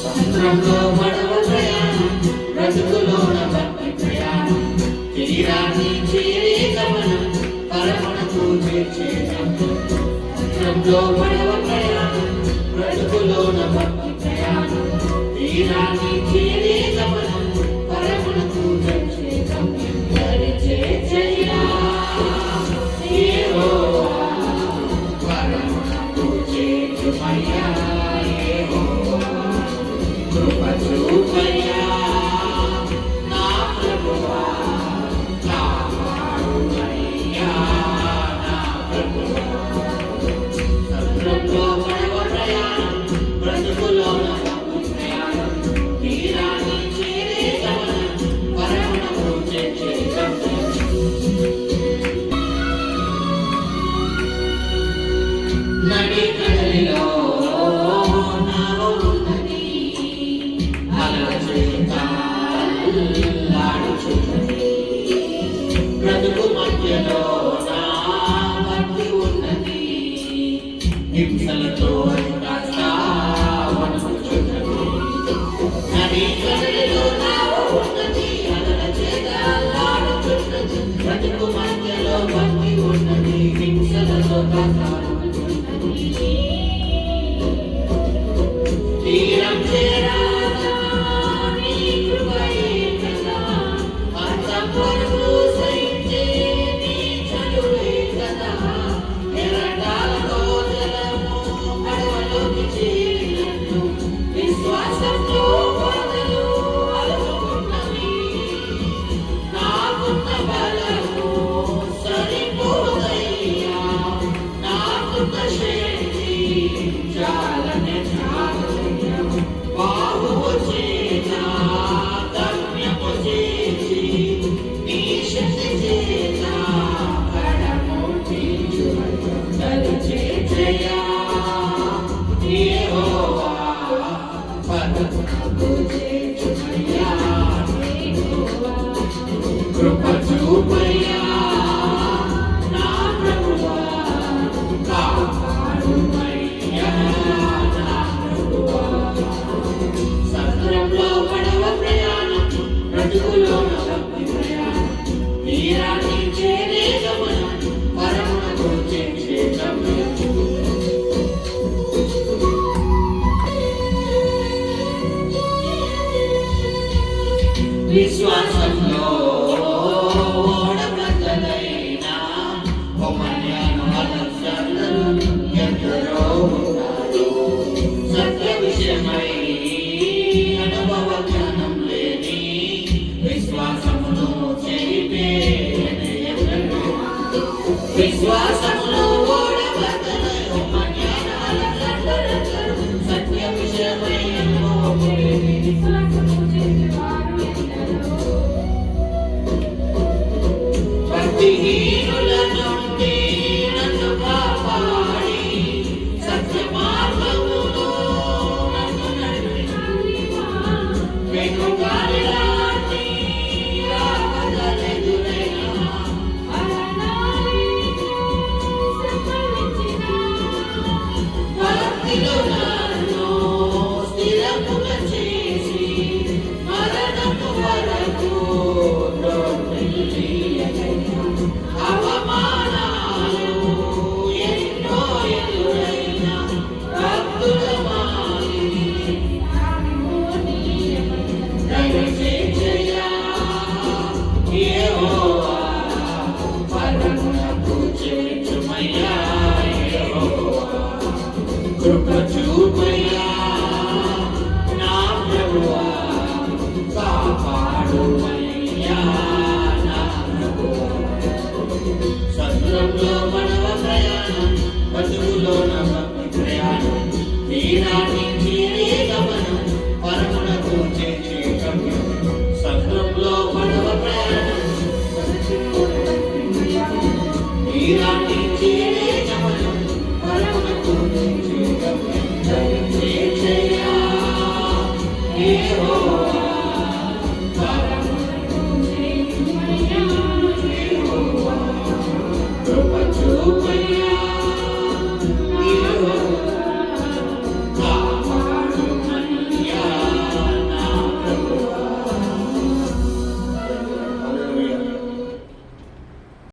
సముద్రంలో పడవ ప్రయాణం, బ్రతుకులోన భక్తి ప్రయాణం, తీరాన్ని చేరే గమనం, పరమునకు చేర్చే గమ్యం. సముద్రంలో పడవ ప్రయాణం, బ్రతుకులోన భక్తి ప్రయాణం, తీరాన్ని చేరే గమనం, పరమునకు చేర్చే గమ్యం. చేర్చయ్యా యెహోవా, పరమునకు చేర్చుమయ్యా యెహోవా, కృప చూపయ్యా నా ప్రభువా, కాపాడుమయ్యా నా ప్రభువా. సముద్రంలో పడవ ప్రయాణం, బ్రతుకులోన భక్తి ప్రయాణం, తీరాన్ని చేరే గమనం, పరమునకు చేర్చే గమ్యం. నడి కడలిలో నావ ఉన్నది, అలల చేత అల్లాడుచున్నది, బ్రతుకు మధ్యలో నా భక్తి ఉన్నది, హింసలతో అది కాస్త వణుకుచున్నది. నడి కడలిలో నావ ఉన్నది, అలల చేత అల్లాడుచున్నది, బ్రతుకు మధ్యలో భక్తి ఉన్నది, హింసలతో కాస్త తీరం చేరాదా నీ కృపయే కదా, అంతం వరకు సహించే నీ చలువే కదా, ఎరటాలతో జలము పడవలోకి చేరినట్టు, విశ్వాసంతో బాధలు అలుముకున్నవి, నాకున్న బలము సరిపోదయ్యా, నాకున్న శక్తి చాలనే చాలయ్యా, బాహువు చేత గమ్యము చేసి, నీ శక్తి చేత కడము తీర్చుమయ్యా. దయచేయా యెహోవా, పరమునకు చేర్చుమయ్యా యెహోవా, కృప చూపయ్యా నా ప్రభువా, కాపాడుమయ్యా నా ప్రభువా. సముద్రంలో పడవ ప్రయాణం, బ్రతుకులోన భక్తి ప్రయాణం, తీరాన్ని చేరే గమనం, పరమునకు చేర్చే గమ్యం. విశ్వాసంలో ఓడబద్దలైనా ఒమన్యాను అలెగ్జాండరు ఎందరో ఉన్నారు, సత్య విషయమై అనుభవ జ్ఞానం లేని, విశ్వాసమును చెరిపే ఎవరు. విశ్వాసములో ఓడబద్దలై ఒమన్యాను అలెగ్జాండరు ఎందరో, సత్య విషయమై అనుభవం లేని, భక్తిహీనుల నుండి నన్ను కాపాడి, సత్య మార్గములో నన్ను నడిపించుమా. వెనుకాలి లాంటి ఆపదలెదురైనా, భక్తిలో నన్ను స్థిరముగా చేసి, మరణము వరకు అవమానాలు ఎన్నో ఎదురైనా, భక్తుల మాదిరి దయచేయా యెహోవా, పరమునకు చేర్చుమయ్యా యెహోవా, కృప చూపయ్యా నా ప్రభువా, కాపాడుమయ్యా నా ప్రభువా. సముద్రంలో పడవ ప్రయాణం, బ్రతుకులోన భక్తి ప్రయాణం, తీరాన్ని చేరే గమనం, పరమునకు చేర్చే గమ్యం. సముద్రంలో పడవ ప్రయాణం, తీరాన్ని చేరే గమనం, పరమునకు చేర్చే గమ్యం. దయచేయా యెహోవా.